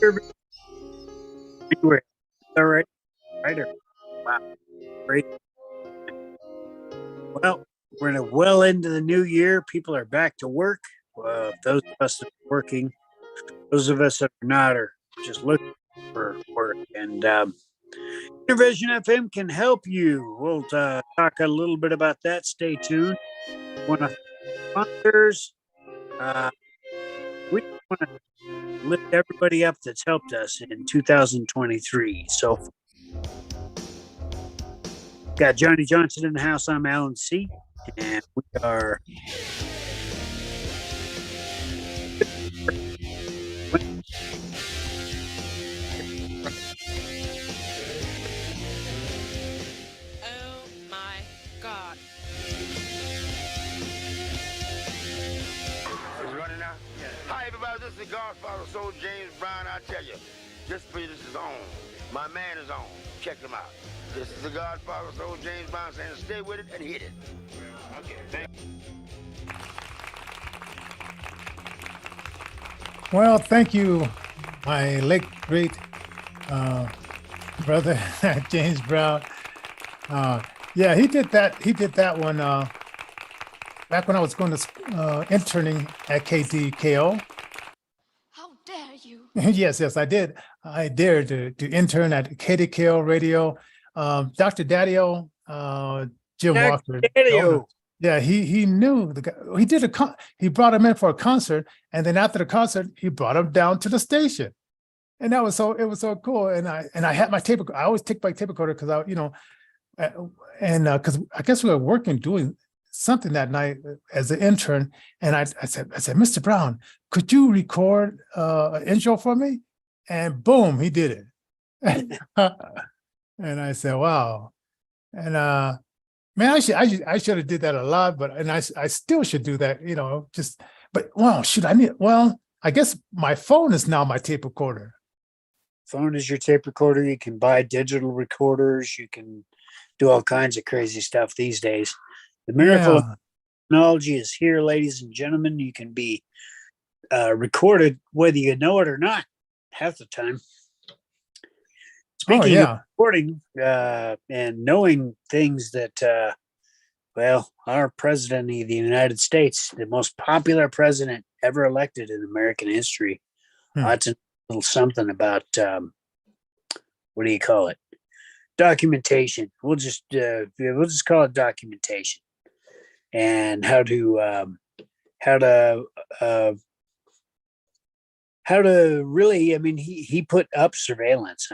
Anyway, all right, writer. Wow, great. Well, we're well into the new year. People are back to work. Those of us that are working, those of us that are not, are just looking for work. And Intervision FM can help you. We'll talk a little bit about that. Stay tuned. One of the sponsors. We want to lift everybody up that's helped us in 2023. So, got Johnny Johnson in the house. I'm Alan C. And we are Oh my God. Is it running now? Yeah. Hi, everybody. This is the Godfather Soul James Brown. I tell you, this this is on. My man is on. Check him out. This is the Godfather Soul James Brown saying stay with it and hit it. Okay, thank you. Well, thank you, my late great brother James Brown. Yeah, he did that. He did that one back when I was going to interning at KDKO. How dare you? Yes, I did. I dared to intern at KDKO Radio. Dr. Daddio, Jim Dr. Walker. Daddio. Yeah, he knew the guy. He did he brought him in for a concert, and then after the concert, he brought him down to the station, and it was so cool. And I had my tape. I always take my tape recorder because because I guess we were working doing something that night as an intern, and I said, Mr. Brown, could you record an intro for me? And boom, he did it. And I said, wow. And man, I should have did that a lot, but I still should do that, but well, I guess my phone is now my tape recorder. Phone is your tape recorder. You can buy digital recorders. You can do all kinds of crazy stuff these days. The miracle of technology is here, ladies and gentlemen. You can be recorded whether you know it or not half the time. Speaking of recording and knowing things that, our president of the United States, the most popular president ever elected in American history, that's a little something about, what do you call it? Documentation. We'll just call it documentation, and how to really, he put up surveillance.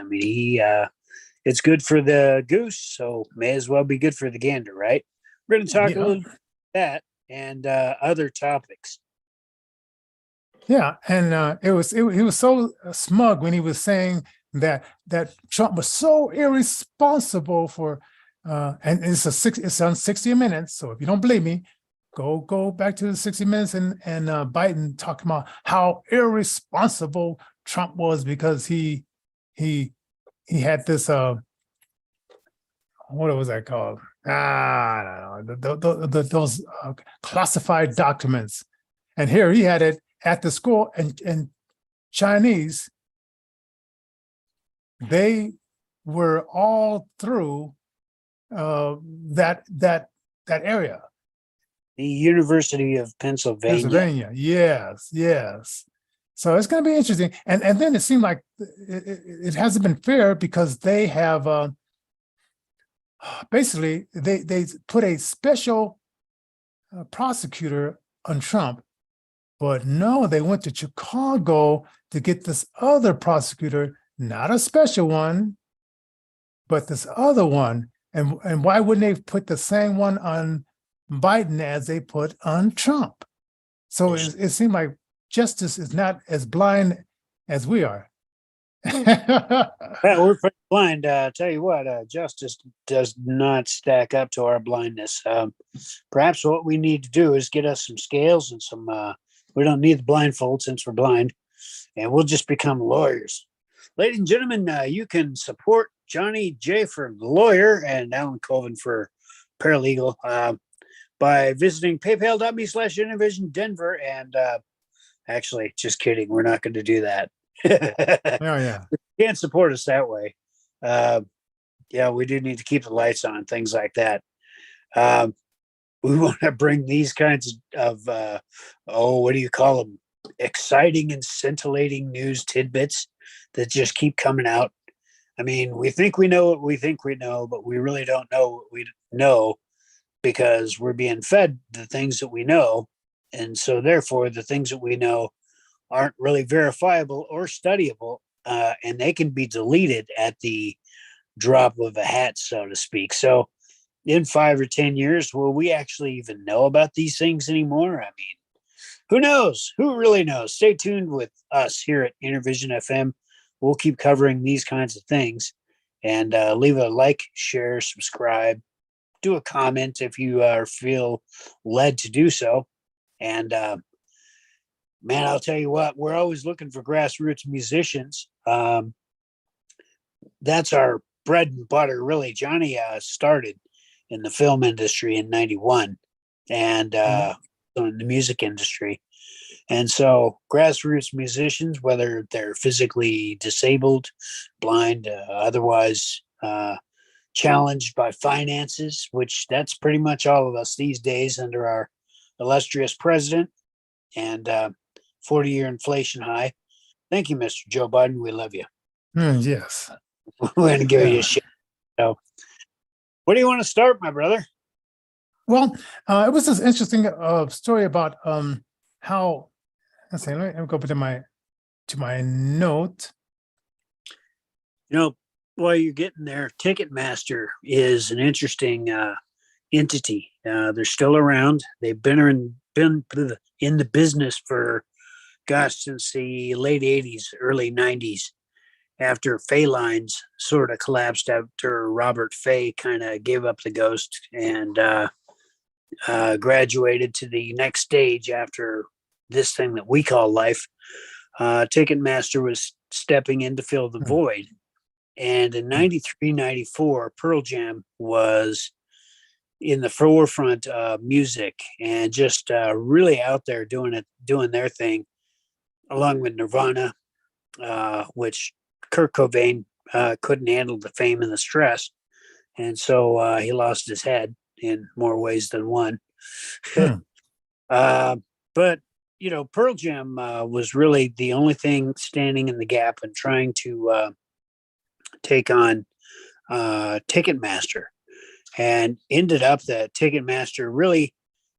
It's good for the goose, so may as well be good for the gander, right? We're going to talk a little bit about that and other topics. Yeah, and he was so smug when he was saying that Trump was so irresponsible for, and it's on 60 Minutes. So if you don't believe me, go back to the 60 Minutes and Biden talking about how irresponsible Trump was because he had this what was that called? I don't know, those classified documents, and here he had it at the school, and Chinese, they were all through that area. The University of Pennsylvania. Yes. So it's going to be interesting. And then it seemed like it hasn't been fair because they have basically they put a special prosecutor on Trump, but no, they went to Chicago to get this other prosecutor, not a special one, but this other one. And why wouldn't they put the same one on Biden as they put on Trump? So it seemed like justice is not as blind as we are. Well, we're pretty blind. Tell you what, justice does not stack up to our blindness. Perhaps what we need to do is get us some scales and some, we don't need the blindfold since we're blind, and we'll just become lawyers. Ladies and gentlemen, you can support Johnnie J for lawyer and Alan Colvin for paralegal by visiting paypal.me/Intervision Denver. And actually, just kidding, we're not going to do that. Oh, yeah. Can't support us that way. Yeah, we do need to keep the lights on, things like that. Um, we want to bring these kinds of what do you call them? Exciting and scintillating news tidbits that just keep coming out. I mean, we think we know what we think we know, but we really don't know what we know because we're being fed the things that we know. And so, therefore, the things that we know aren't really verifiable or studyable, and they can be deleted at the drop of a hat, so to speak. So, in 5 or 10 years, will we actually even know about these things anymore? I mean, who knows? Who really knows? Stay tuned with us here at Intervision FM. We'll keep covering these kinds of things, and leave a like, share, subscribe, do a comment if you feel led to do so. And man, I'll tell you what, we're always looking for grassroots musicians. That's our bread and butter, really. Johnny started in the film industry in '91, and in the music industry. And so, grassroots musicians, whether they're physically disabled, blind, otherwise challenged by finances, which that's pretty much all of us these days under our illustrious president and 40-year inflation high. Thank you, Mr. Joe Biden. We love you. Yes. We're going to give you Yeah. a shit. So, where do you want to start, my brother? Well, it was this interesting story about how. Let's see. Let me go to my note. You know, while you're getting there, Ticketmaster is an interesting entity. They're still around. They've been in the business for, gosh, since the late '80s, early '90s. After Fay Lines sort of collapsed after Robert Fay kind of gave up the ghost and graduated to the next stage after this thing that we call life. Ticketmaster was stepping in to fill the void. And in '93, '94, Pearl Jam was in the forefront of music and just really out there doing their thing, along with Nirvana, which Kurt Cobain couldn't handle the fame and the stress. And so he lost his head in more ways than one. But, you know, Pearl Jam was really the only thing standing in the gap and trying to take on Ticketmaster, and ended up that Ticketmaster really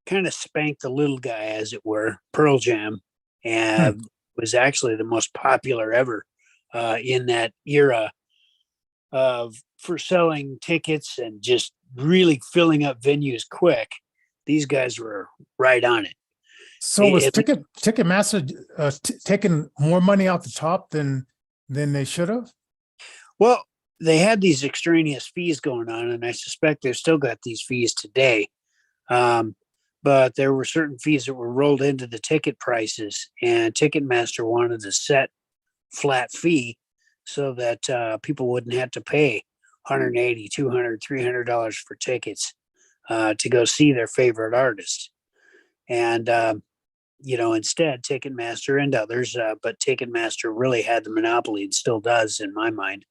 kind of spanked the little guy, as it were, Pearl Jam, and was actually the most popular ever in that era for selling tickets and just really filling up venues quick. These guys were right on it. So was Ticketmaster taking more money out the top than they should have? Well, they had these extraneous fees going on, and I suspect they've still got these fees today. But there were certain fees that were rolled into the ticket prices, and Ticketmaster wanted a set flat fee so that people wouldn't have to pay $180, $200, $300 for tickets to go see their favorite artist. And, you know, instead, Ticketmaster and others, but Ticketmaster really had the monopoly and still does, in my mind,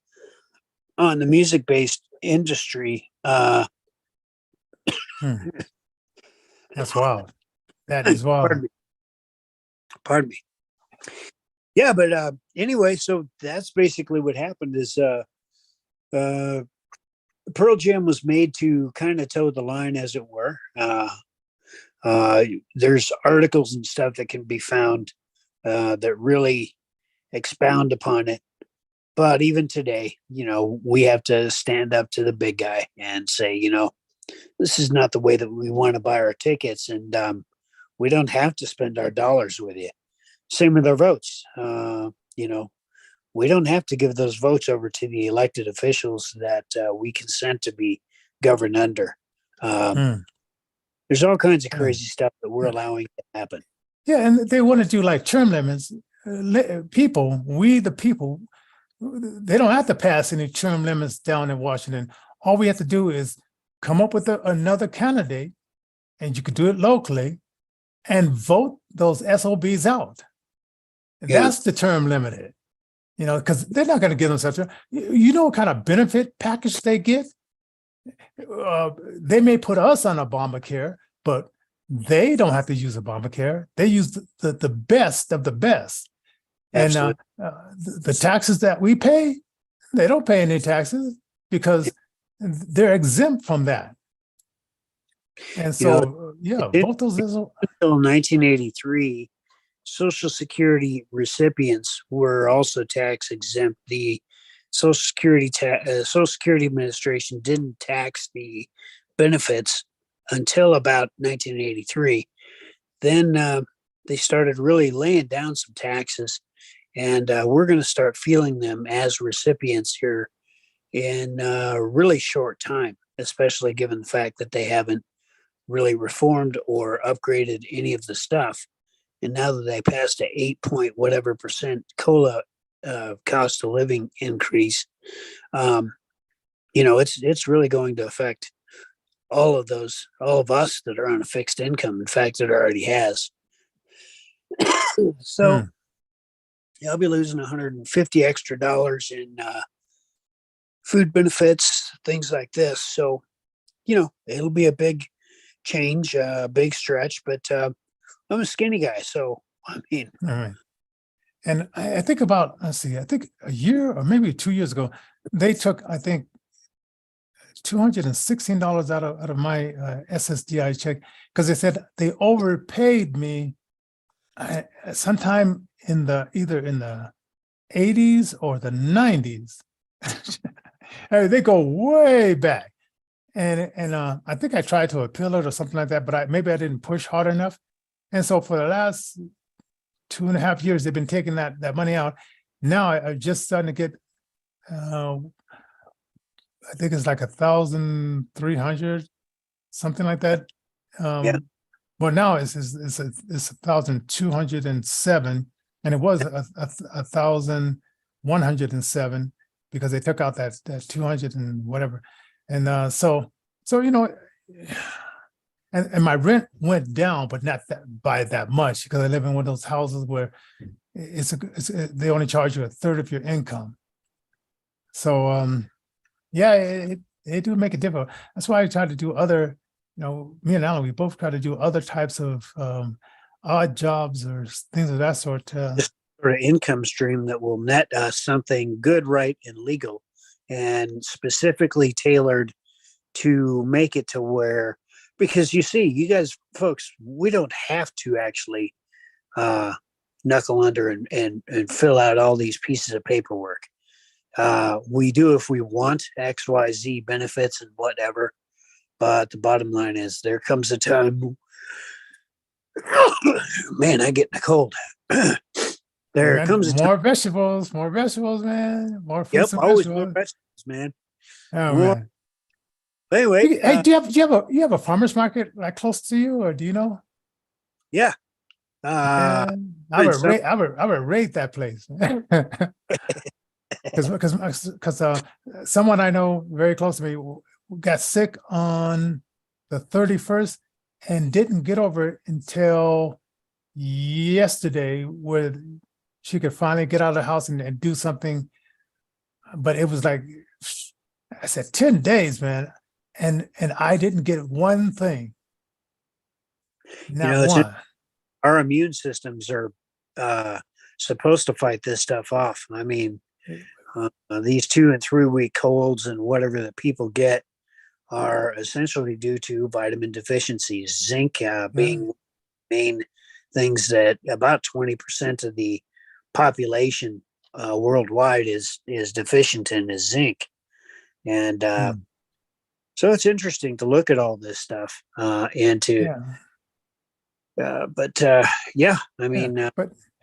on the music-based industry. That's wild. That is wild. Pardon me. Yeah, but anyway, so that's basically what happened is Pearl Jam was made to kind of toe the line, as it were. There's articles and stuff that can be found that really expound upon it. But even today, you know, we have to stand up to the big guy and say, you know, this is not the way that we want to buy our tickets. And we don't have to spend our dollars with you. Same with our votes. You know, we don't have to give those votes over to the elected officials that we consent to be governed under. There's all kinds of crazy stuff that we're allowing to happen. Yeah, and they want to do like term limits. People, we the people, they don't have to pass any term limits down in Washington. All we have to do is come up with another candidate, and you could do it locally, and vote those SOBs out. Yeah. That's the term limited. because they're not going to give them such a, you know what kind of benefit package they get? They may put us on Obamacare, but they don't have to use Obamacare. They use the best of the best. Absolutely. And the taxes that we pay, they don't pay any taxes because they're exempt from that. And so, both those until 1983, Social Security recipients were also tax exempt. The Social Security Administration didn't tax the benefits until about 1983. Then they started really laying down some taxes, and we're going to start feeling them as recipients here in a really short time, especially given the fact that they haven't really reformed or upgraded any of the stuff. And now that they passed a 8 point whatever percent COLA cost of living increase, it's really going to affect all of us that are on a fixed income. In fact, it already has. So I'll be losing $150 extra in food benefits, things like this. So, it'll be a big change, a big stretch, but I'm a skinny guy. So, I mean. All right. And I think about, I think a year or maybe 2 years ago, they took, I think, $216 out of my SSDI check because they said they overpaid me sometime either in the 80s or the 90s. They go way back. And I think I tried to appeal it or something like that, but maybe I didn't push hard enough. And so for the last 2.5 years, they've been taking that money out. Now I'm just starting to get, I think it's like 1,300, something like that. Well, now it's 1,207, and it was 1,107 because they took out that 200 and whatever. And so and my rent went down, but not by that much because I live in one of those houses where they only charge you a third of your income. So they do make it difficult. That's why I try to do other, me and Alan, we both try to do other types of odd jobs or things of that sort. Just sort of income stream that will net us something good, right, and legal, and specifically tailored to make it to where, because you see, you guys, folks, we don't have to actually knuckle under and fill out all these pieces of paperwork. We do if we want XYZ benefits and whatever, but the bottom line is there comes a time, man, I get in a cold. There comes a time. More vegetables, man. More fruits and always vegetables. more vegetables, man. Oh, More. man. Anyway, Hey, do you have a farmer's market like close to you, or do you know? yeah. I would rate that place. Because someone I know very close to me got sick on the 31st and didn't get over it until yesterday, where she could finally get out of the house and do something. But it was like, I said, 10 days, man. And I didn't get one thing. Not one. Our immune systems are supposed to fight this stuff off. I mean, these 2 and 3 week colds and whatever that people get are essentially due to vitamin deficiencies. Zinc being main things that about 20% of the population worldwide is deficient in is zinc. And so it's interesting to look at all this stuff but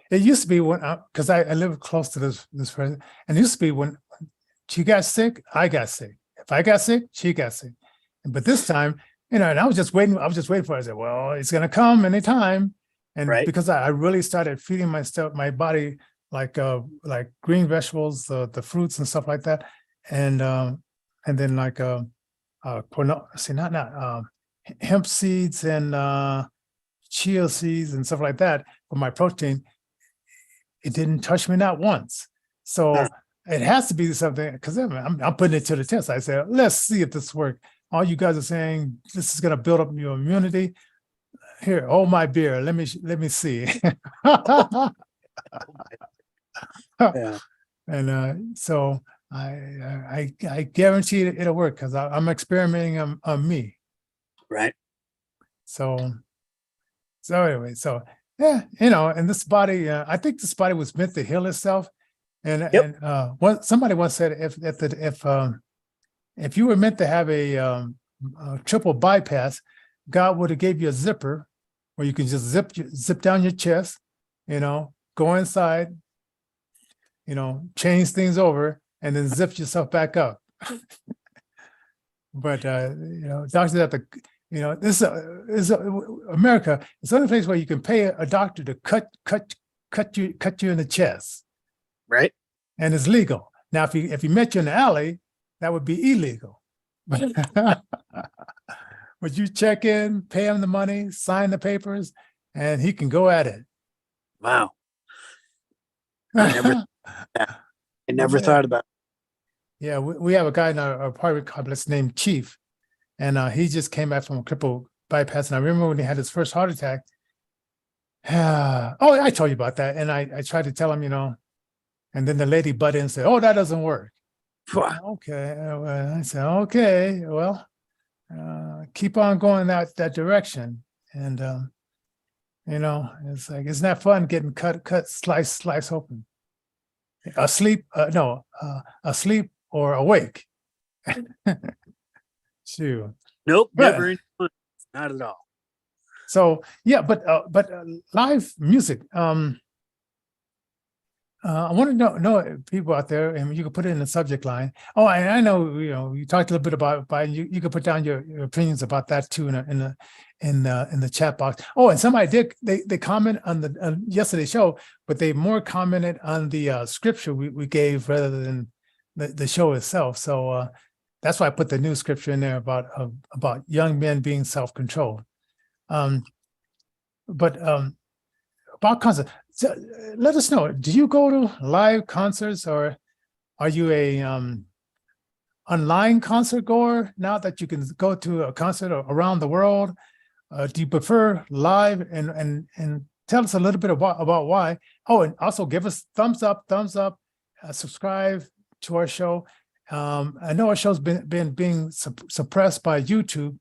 it used to be when, because I live close to this person, and it used to be when she got sick, I got sick. If I got sick, she got sick. But this time, and I was just waiting for it. I said, well, it's going to come anytime. And because I really started feeding my body like green vegetables, the fruits and stuff like that. And then like hemp seeds and chia seeds and stuff like that for my protein. It didn't touch me not once. So it has to be something, because I'm putting it to the test. I said, let's see if this works. All you guys are saying this is going to build up your immunity. Here, hold my beer. Let me see. Yeah. And so I guarantee it'll work, because I'm experimenting on me. Right. So anyway, so yeah, and this body, I think this body was meant to heal itself. And somebody once said if you were meant to have a triple bypass, God would have gave you a zipper where you can just zip down your chest, go inside, change things over, and then zip yourself back up. But doctors have to, this is America. It's the only place where you can pay a doctor to cut you in the chest. Right. And it's legal. Now, if he met you in the alley, that would be illegal. But you check in, pay him the money, sign the papers, and he can go at it. Wow. I never thought about it. Yeah, we have a guy in our apartment complex named Chief, and he just came back from a triple bypass. And I remember when he had his first heart attack. Oh, I told you about that. And I tried to tell him, and then the lady butted in and said, "Oh, that doesn't work." Okay. I said, okay, well, keep on going that direction. And, it's like, isn't that fun getting cut, slice open? Asleep or awake? Shoot. Nope, never. Not at all. So, yeah, but live music, I want to know people out there, and you can put it in the subject line. Oh, and I know you talked a little bit about you can put down your opinions about that too in the chat box. Oh, and somebody did they comment on the yesterday's show, but they more commented on the scripture we gave rather than the show itself. So that's why I put the new scripture in there about young men being self-controlled. But about concerts. So let us know. Do you go to live concerts, or are you a online concert goer now that you can go to a concert around the world? Do you prefer live? And tell us a little bit about why. Oh, and also give us thumbs up, subscribe to our show. I know our show's been being suppressed by YouTube,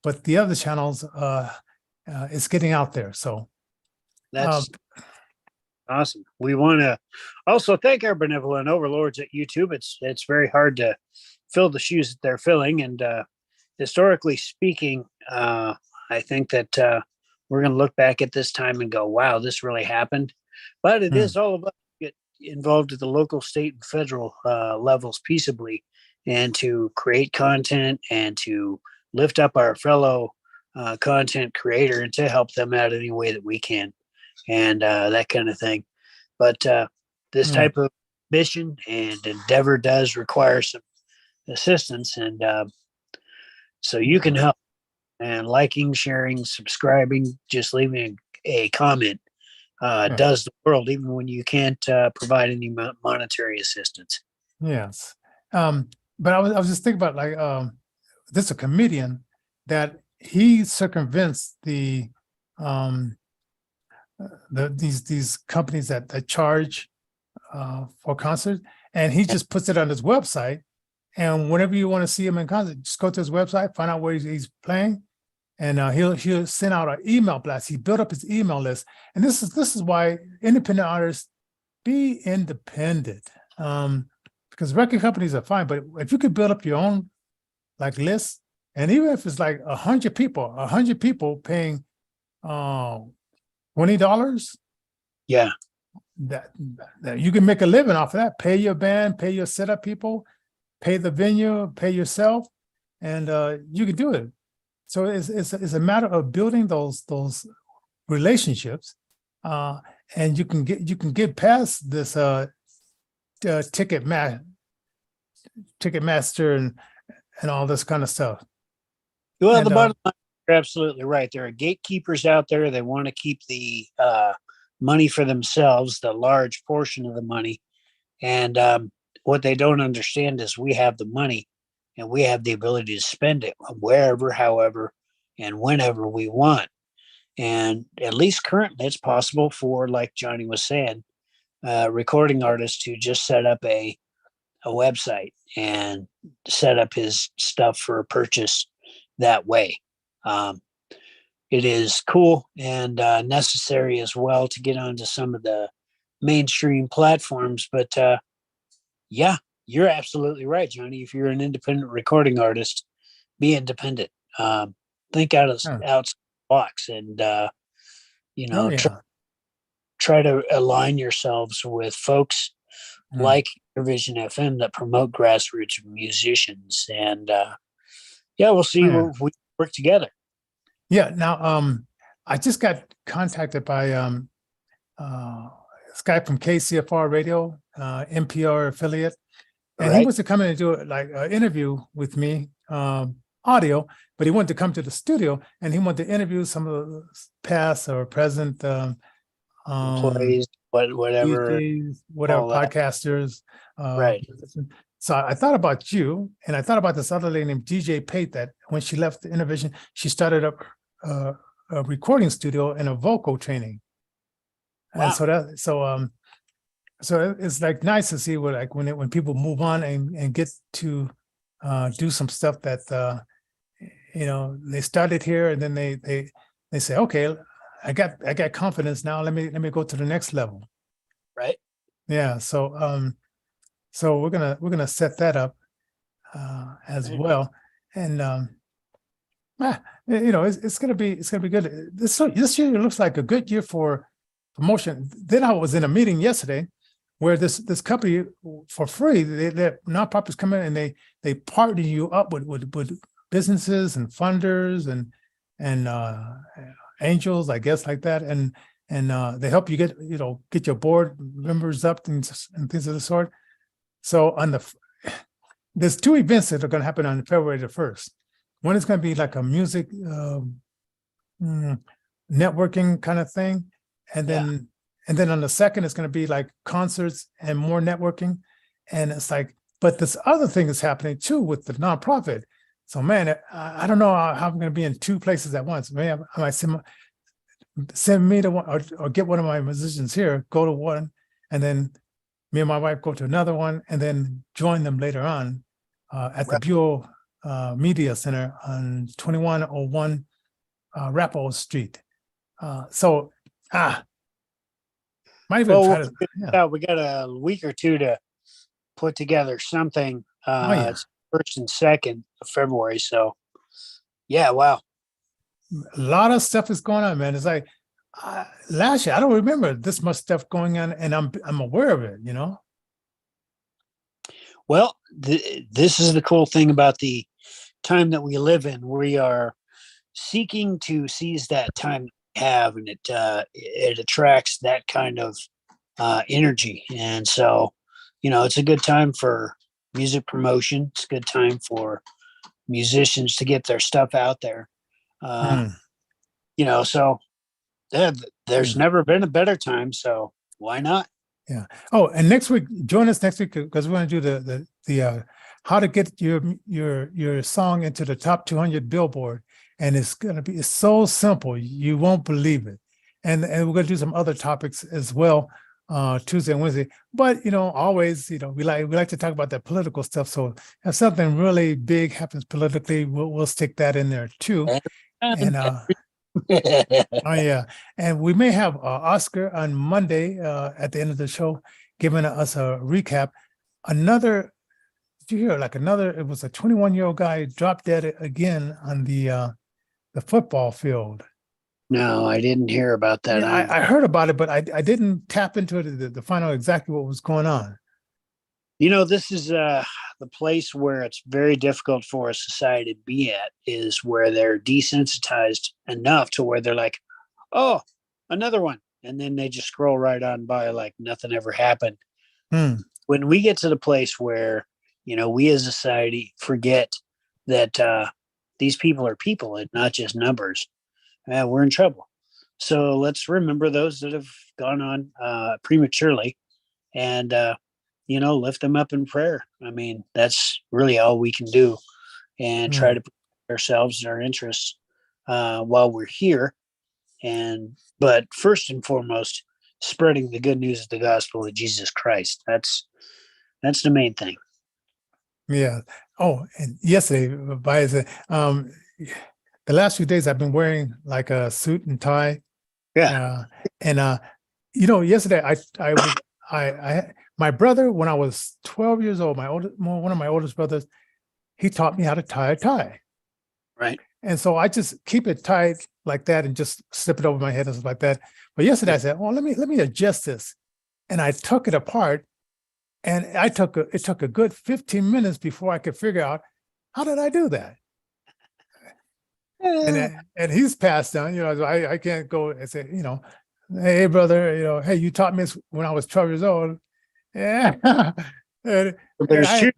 but the other channels is getting out there. So that's awesome. We want to also thank our benevolent overlords at YouTube. It's very hard to fill the shoes that they're filling, and historically speaking, I think that we're going to look back at this time and go, "Wow, this really happened." But it is all about get involved at the local, state, and federal levels peaceably, and to create content and to lift up our fellow content creator and to help them out any way that we can. And that kind of thing. But this type of mission and endeavor does require some assistance. And so you can help. And liking, sharing, subscribing, just leaving a comment does the world, even when you can't provide any monetary assistance. Yes. But I was just thinking about this a comedian that he circumvents these companies that charge for concerts, and he just puts it on his website. And whenever you want to see him in concert, just go to his website, find out where he's playing, and he'll send out an email blast. He built up his email list, and this is why independent artists be independent, because record companies are fine, but if you could build up your own list, and even if it's 100 people paying $20, yeah, that you can make a living off of that. Pay your band, pay your setup people, pay the venue, pay yourself, and you can do it. So it's a matter of building those relationships, and you can get past this Ticketmaster and all this kind of stuff. Well, the bottom line, you're absolutely right. There are gatekeepers out there. They want to keep the money for themselves, the large portion of the money. And what they don't understand is we have the money and we have the ability to spend it wherever, however, and whenever we want. And at least currently, it's possible for, like Johnny was saying, recording artists to just set up a website and set up his stuff for purchase that way. It is cool and necessary as well to get onto some of the mainstream platforms. But yeah, you're absolutely right, Johnny. If you're an independent recording artist, be independent. Think Huh. outside the box, and Oh yeah. try to align yourselves with folks Hmm. like Vision FM that promote grassroots musicians. And yeah, we'll see Oh, yeah. where we work together. Yeah. Now, I just got contacted by this guy from KCFR Radio, NPR affiliate, and he Right. wants to come in and do like an interview with me, audio, but he wanted to come to the studio and he wanted to interview some of the past or present Employees, whatever, DJs, whatever, all that. podcasters. Right. So I thought about you, and I thought about this other lady named DJ Pate that when she left the Intervision, she started up a recording studio and a vocal training. Wow. And so it's like nice to see what, like when people move on and get to do some stuff that they started here and then they say, okay, I got confidence now. Let me go to the next level. Right. Yeah. So we're gonna set that up as well, and it's gonna be good. This year looks like a good year for promotion. Then I was in a meeting yesterday where this company for free, they nonprofits come in and they partner you up with businesses and funders and angels, I guess, like that, and they help you get your board members up and things of the sort. So there's two events that are going to happen on February the 1st. One is going to be like a music networking kind of thing, and then on the second it's going to be like concerts and more networking. And it's like, but this other thing is happening too with the nonprofit. So man, I don't know how I'm going to be in two places at once. Maybe I might send me to one or get one of my musicians here, go to one, and then me and my wife go to another one, and then join them later on at the Buell Media Center on 2101 Rappaport Street. Might even try to. Yeah. We got a week or two to put together something. It's 1st and 2nd of February. So, yeah, wow. A lot of stuff is going on, man. It's like last year, I don't remember this much stuff going on, and I'm aware of it, Well, this is the cool thing about the time that we live in. We are seeking to seize that time we have, and it attracts that kind of energy. And so, it's a good time for music promotion. It's a good time for musicians to get their stuff out there. So there's never been a better time. So why not? Yeah. Oh, and next week, join us next week because we're going to do the how to get your song into the top 200 Billboard, and it's so simple you won't believe it. And we're going to do some other topics as well, Tuesday and Wednesday. But always, we like to talk about that political stuff. So if something really big happens politically, we'll stick that in there too. And oh yeah, and we may have Oscar on Monday at the end of the show, giving us a recap. Did you hear it was a 21-year-old guy dropped dead again on the football field. No, I didn't hear about that. Yeah, I heard about it, but I didn't tap into it to find out exactly what was going on. This is the place where it's very difficult for a society to be at, is where they're desensitized enough to where they're like, oh, another one. And then they just scroll right on by like nothing ever happened. When we get to the place where, we as a society forget that these people are people and not just numbers, we're in trouble. So let's remember those that have gone on prematurely and, lift them up in prayer. I mean, that's really all we can do, and try to protect ourselves and our interests while we're here. But first and foremost, spreading the good news of the gospel of Jesus Christ. That's the main thing. Yeah. Oh, and yesterday, the last few days I've been wearing like a suit and tie. Yeah. And yesterday my brother, when I was 12 years old, one of my oldest brothers, he taught me how to tie a tie. Right. And so I just keep it tied like that and just slip it over my head and stuff like that. But yesterday I said, well, let me adjust this. And I took it apart, and it took a good 15 minutes before I could figure out, how did I do that? And he's passed on, so I can't go and say, hey brother, hey, you taught me this when I was 12 years old. Yeah. There's two.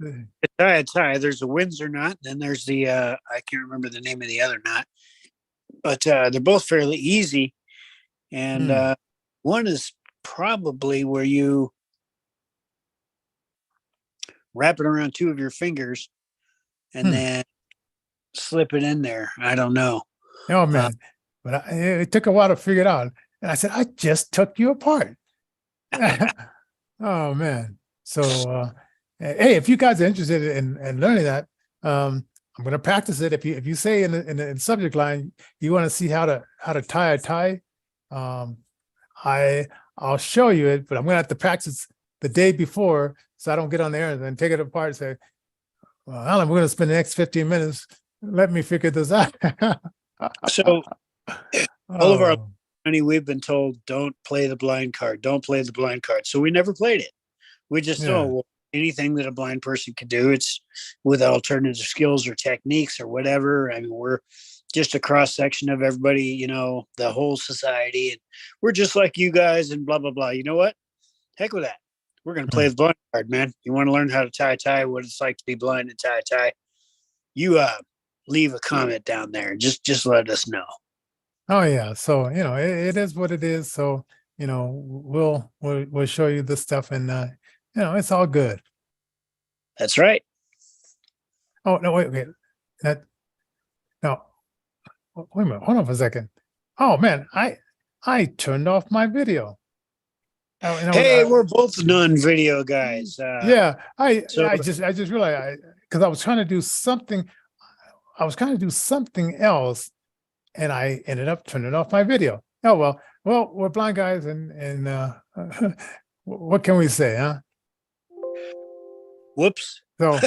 Tie. There's a Windsor knot. Then there's the I can't remember the name of the other knot, but they're both fairly easy. And one is probably where you wrap it around two of your fingers and then slip it in there. I don't know. Oh man, but it took a while to figure it out. And I said, I just took you apart. Oh man. So hey, if you guys are interested in learning that, I'm going to practice it. If you say in the subject line you want to see how to tie a tie, I'll show you it, but I'm going to have to practice the day before so I don't get on there and then take it apart and say, well, Alan, we're going to spend the next 15 minutes. Let me figure this out. So all of our money, we've been told, don't play the blind card. Don't play the blind card. So we never played it. We just know anything that a blind person can do, it's with alternative skills or techniques or whatever. I mean, we're just a cross section of everybody, the whole society. And we're just like you guys and blah, blah, blah. You know what? Heck with that. We're going to play the blind card, man. You want to learn how to tie a tie, what it's like to be blind and tie a tie. You leave a comment down there. Just let us know. Oh yeah. So, it is what it is. So, we'll show you this stuff, and it's all good. That's right. Oh no, wait. Wait a minute. Hold on for a second. Oh man, I turned off my video. Hey, we're both non-video guys. Yeah, I just realized because I was trying to do something. I was trying to do something else, and I ended up turning off my video. Oh well, we're blind guys, and what can we say, huh? Whoops. So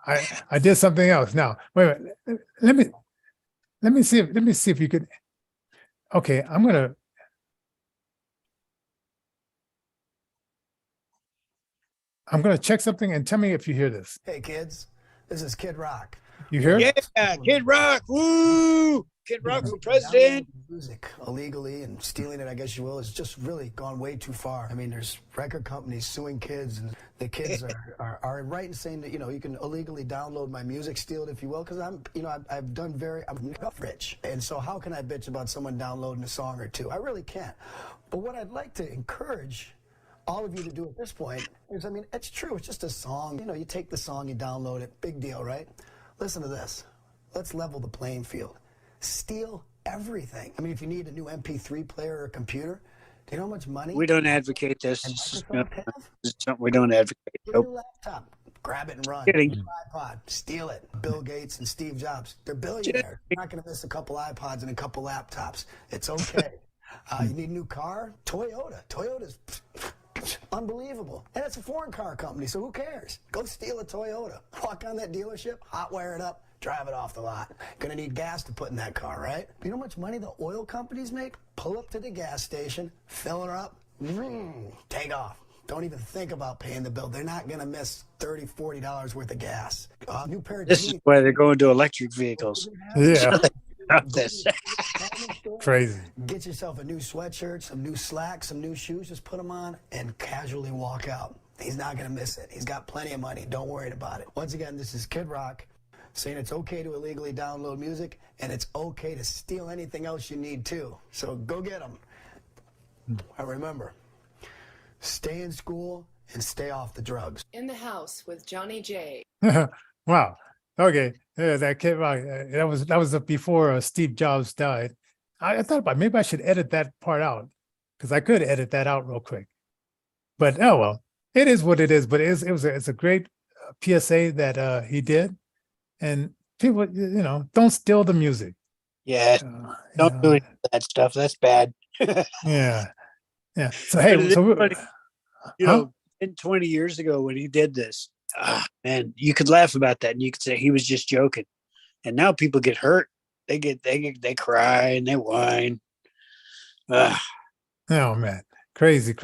I did something else. Now wait a minute. Let me see if you could. Okay, I'm gonna check something and tell me if you hear this. Hey kids, this is Kid Rock. You hear it? Yeah, Kid Rock. Woo! Kid Rock for president. Music illegally and stealing it, I guess you will, has just really gone way too far. I mean, there's record companies suing kids, and the kids are right in saying that, you can illegally download my music, steal it if you will, because I'm rich. And so how can I bitch about someone downloading a song or two? I really can't. But what I'd like to encourage all of you to do at this point is, it's true, it's just a song. You take the song, you download it, big deal, right? Listen to this. Let's level the playing field. Steal everything. If you need a new MP3 player or a computer, do you know how much money? We don't advocate this. Microsoft has? It's something we don't advocate. Get a new laptop, grab it and run. Kidding. Get an iPod, steal it. Bill Gates and Steve Jobs, they're billionaires. You're not going to miss a couple iPods and a couple laptops. It's okay. You need a new car? Toyota. Toyota's unbelievable. And it's a foreign car company, so who cares? Go steal a Toyota. Walk on that dealership, hotwire it up, drive it off the lot. Gonna need gas to put in that car, right? You know how much money the oil companies make? Pull up to the gas station, fill her up, take off. Don't even think about paying the bill. They're not gonna miss $30, $40 worth of gas. New pair of This is why they're going to electric vehicles. Yeah. Stop this. Crazy. Get yourself a new sweatshirt, some new slacks, some new shoes. Just put them on and casually walk out. He's not going to miss it. He's got plenty of money. Don't worry about it. Once again, this is Kid Rock saying it's okay to illegally download music, and it's okay to steal anything else you need too. So go get them. And remember, stay in school, and stay off the drugs. In the House with Johnnie J. Wow. Okay. Yeah, that came out. That was before Steve Jobs died. I thought about maybe I should edit that part out because I could edit that out real quick. But oh well, it is what it is. But it's a great PSA that he did, and people, don't steal the music. Yeah, don't do any of that stuff. That's bad. Yeah, yeah. So hey, Funny, 20 years ago when he did this, man, you could laugh about that and you could say he was just joking. And now people get hurt. They cry and they whine. Oh man, crazy.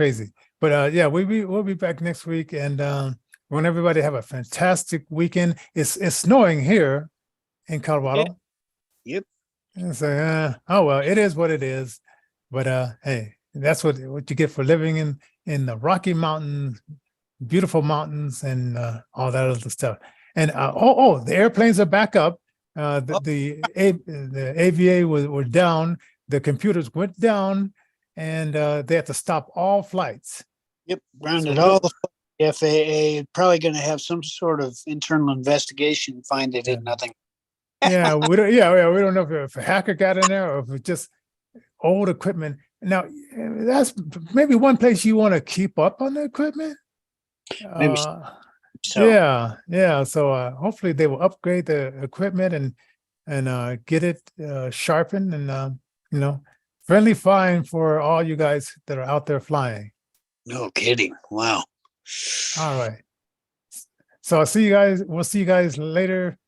But yeah, we'll be back next week, and I want everybody to have a fantastic weekend. It's snowing here in Colorado. Yeah. Yep. And so, oh well, it is what it is. But hey, that's what you get for living in the Rocky Mountains, beautiful mountains, and all that other stuff. And the airplanes are back up. The AVA were down. The computers went down, and they had to stop all flights. Yep, grounded all the FAA. Probably going to have some sort of internal investigation. Find they did nothing. Yeah, we don't. Yeah, we don't know if a hacker got in there or if it's just old equipment. Now, that's maybe one place you want to keep up on the equipment. Maybe so. Yeah. So hopefully they will upgrade the equipment and get it sharpened and friendly flying for all you guys that are out there flying. No kidding. Wow. All right. So I'll see you guys. We'll see you guys later